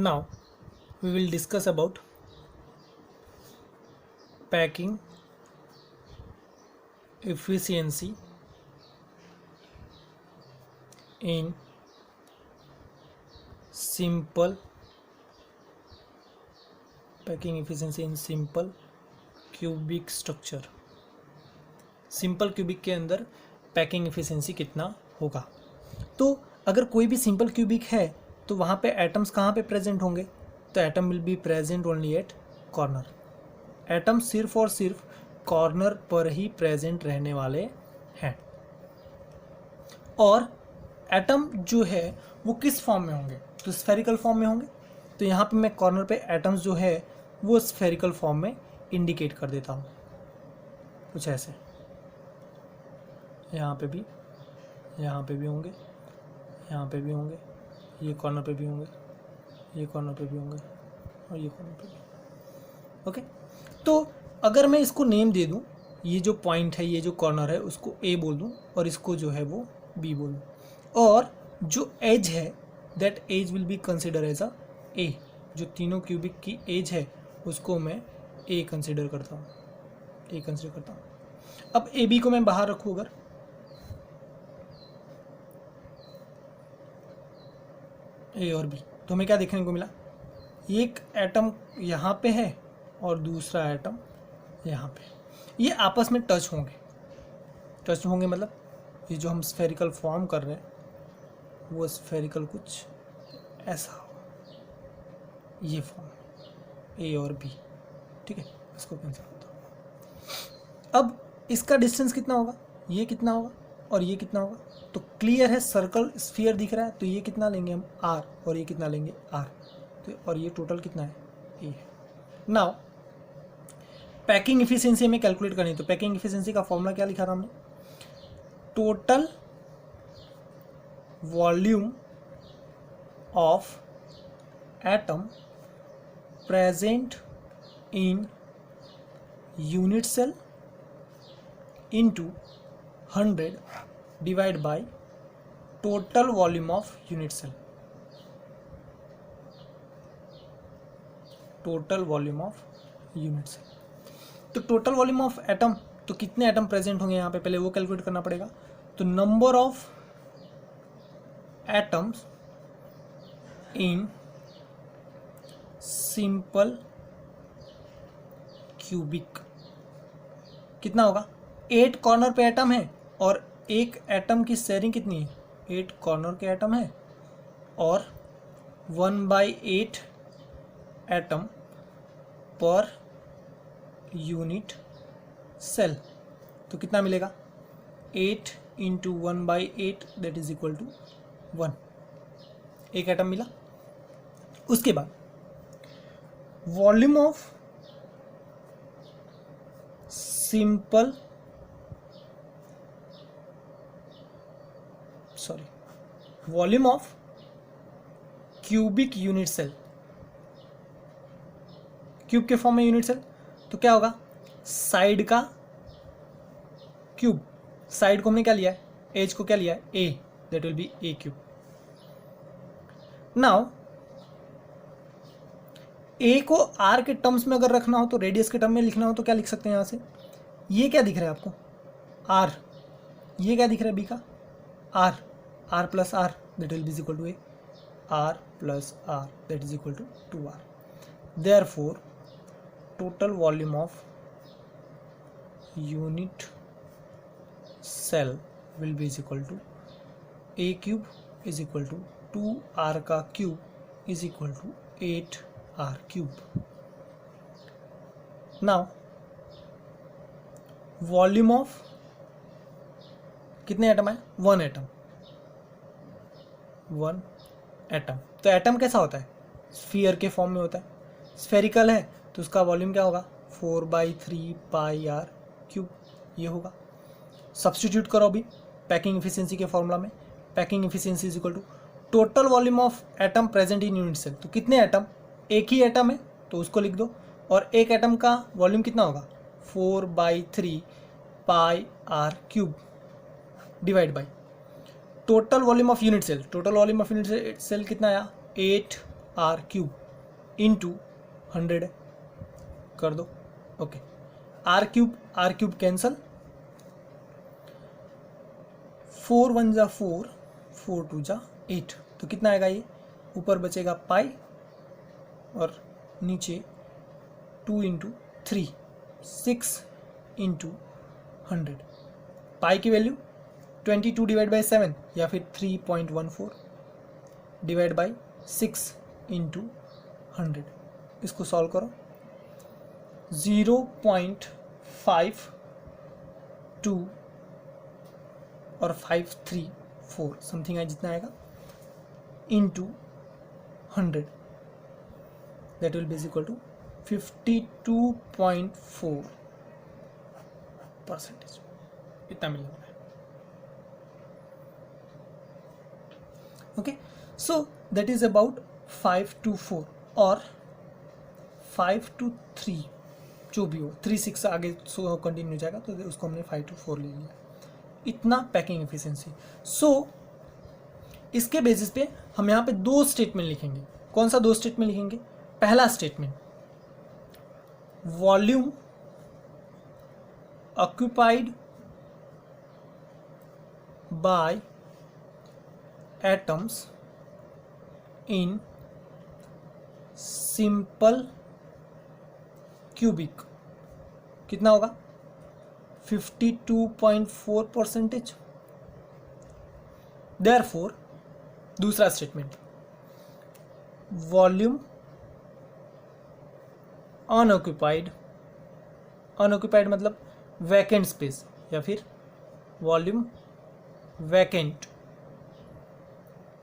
Now we will discuss about packing efficiency in simple cubic structure. Simple cubic के अंदर packing efficiency कितना होगा। तो अगर कोई भी सिंपल क्यूबिक है तो वहाँ पे एटम्स कहाँ पे प्रेजेंट होंगे, तो atom will be present only at corner. Atom सिर्फ और सिर्फ कॉर्नर पर ही प्रेजेंट रहने वाले हैं। और एटम जो है वो किस फॉर्म में होंगे, तो स्फेरिकल फॉर्म में होंगे। तो यहाँ पे मैं कॉर्नर पे एटम्स जो है वो स्फेरिकल फॉर्म में इंडिकेट कर देता हूँ, कुछ ऐसे। यहाँ पे भी होंगे, यहाँ पे भी होंगे, ये कॉर्नर पे भी होंगे, ये कॉर्नर पे भी होंगे और ये कॉर्नर पे भी। ओके, तो अगर मैं इसको नेम दे दूँ, ये जो पॉइंट है, ये जो कॉर्नर है, उसको ए बोल दूँ और इसको जो है वो बी बोल दूँ, और जो एज है that edge will be consider as a A. जो तीनों क्यूबिक की एज है उसको मैं ए कंसिडर करता हूँ, अब ए बी को मैं बाहर रखूँ, अगर ए और बी, तो हमें क्या देखने को मिला, एक एटम यहाँ पे है और दूसरा एटम यहाँ पे। ये आपस में टच होंगे मतलब ये जो हम स्फेरिकल फॉर्म कर रहे हैं वो स्फेरिकल कुछ ऐसा होगा, ये फॉर्म ए और बी। ठीक है, इसको कैंसिल करता हूँ। अब इसका डिस्टेंस कितना होगा, ये कितना होगा और ये कितना होगा, तो क्लियर है, सर्कल स्फीयर दिख रहा है, तो ये कितना लेंगे हम आर, और ये कितना लेंगे आर, तो और ये टोटल कितना है ए है। नाउ पैकिंग इफिशियंसी हमें कैलकुलेट करनी है, तो पैकिंग इफिशियंसी का फॉर्मूला क्या लिखा था हमने, total volume of atom present in unit cell into 100 divide by total volume of unit cell. Total volume of unit cell, तो टोटल वॉल्यूम ऑफ एटम, तो कितने एटम प्रेजेंट होंगे यहाँ पे, पहले वो कैलकुलेट करना पड़ेगा। तो number of atoms in simple cubic कितना होगा, 8 कॉर्नर पे एटम है और एक एटम की शेयरिंग कितनी है, 8 कॉर्नर के एटम है और 1/8 एटम पर यूनिट सेल। तो कितना मिलेगा, 8 into 1/8 that is equal to 1, एक एटम मिला। उसके बाद volume of simple volume of cubic unit cell, cube के फॉर्म में यूनिट सेल, तो क्या होगा, साइड का क्यूब, साइड को हमने क्या लिया है, एज को क्या लिया है A, that will be A cube. Now A को आर के टर्म्स में अगर रखना हो, तो रेडियस के टर्म में लिखना हो, तो क्या लिख सकते हैं यहाँ से, ये क्या दिख रहा है आपको आर, ये क्या दिख रहा है बी का R, R plus R that will be equal to A, R plus R that is equal to 2r। Therefore total volume of unit cell will be is equal to A cube is equal to 2r का cube is equal to 8r cube. Now volume of कितने atom है, 1 atom, 1 atom. तो atom कैसा होता है, sphere के form में होता है, स्फेरिकल है तो उसका वॉल्यूम क्या होगा, 4/3 पाई आर क्यूब, ये होगा। सब्स्टिट्यूट करो अभी पैकिंग इफिशियंसी के फॉर्मूला में, packing efficiency is equal to total volume of atom present in unit cell. तो कितने एटम, एक ही एटम है तो उसको लिख दो, और एक एटम का वॉल्यूम कितना होगा, 4/3 pi R cube divide by total volume of unit cell. Total volume of unit cell कितना आया, 8 आर क्यूब इंटू 100 कर दो। ओके, आर क्यूब कैंसल, 4 1 जा 4, 4 2 जा 8, तो कितना आएगा ये, ऊपर बचेगा पाई और नीचे 2 इंटू 3, 6 इंटू 100। पाई की वैल्यू 22 डिवाइड बाई 7 या फिर 3.14 डिवाइड बाई 6 इंटू 100। इसको सॉल्व करो, 0.52 और 534 समथिंग है जितना आएगा into 100, that will be equal to 52.4%। इतना मिलने वाला है। Okay, so that is about 5 to 4 और 5 to 3 जो भी हो, 3 6 आगे कंटिन्यू हो जाएगा, तो उसको हमने 5 to 4 ले लिया। इतना पैकिंग एफिशिएंसी। सो इसके बेसिस पे हम यहाँ पे 2 स्टेटमेंट लिखेंगे। कौन सा 2 स्टेटमेंट लिखेंगे? पहला statement, volume occupied by atoms in simple cubic, कितना होगा? 52.4%। देयरफॉर दूसरा स्टेटमेंट, वॉल्यूम अनऑक्यूपाइड, अनऑक्यूपाइड मतलब वैकेंट स्पेस, या फिर volume vacant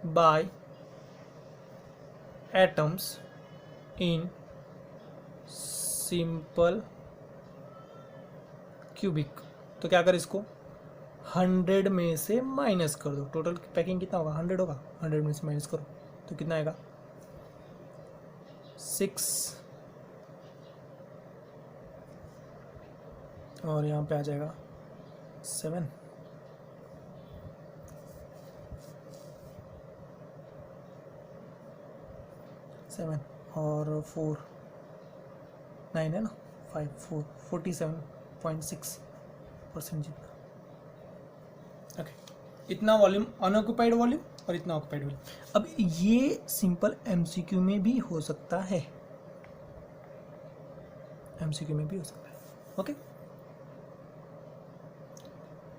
by atoms in simple cubic. तो क्या कर, इसको 100 में से माइनस कर दो। टोटल पैकिंग कितना होगा? 100 होगा, 100 में से माइनस करो तो कितना आएगा? 6 और यहाँ पे आ जाएगा 7। और 4 9 है ना, 5 4 47.6% जितना। ओके, इतना वॉल्यूम अनऑक्यूपाइड वॉल्यूम और इतना ऑक्यूपाइड वॉल्यूम। अब ये सिंपल एमसीक्यू में भी हो सकता है, एमसीक्यू में भी हो सकता है। ओके।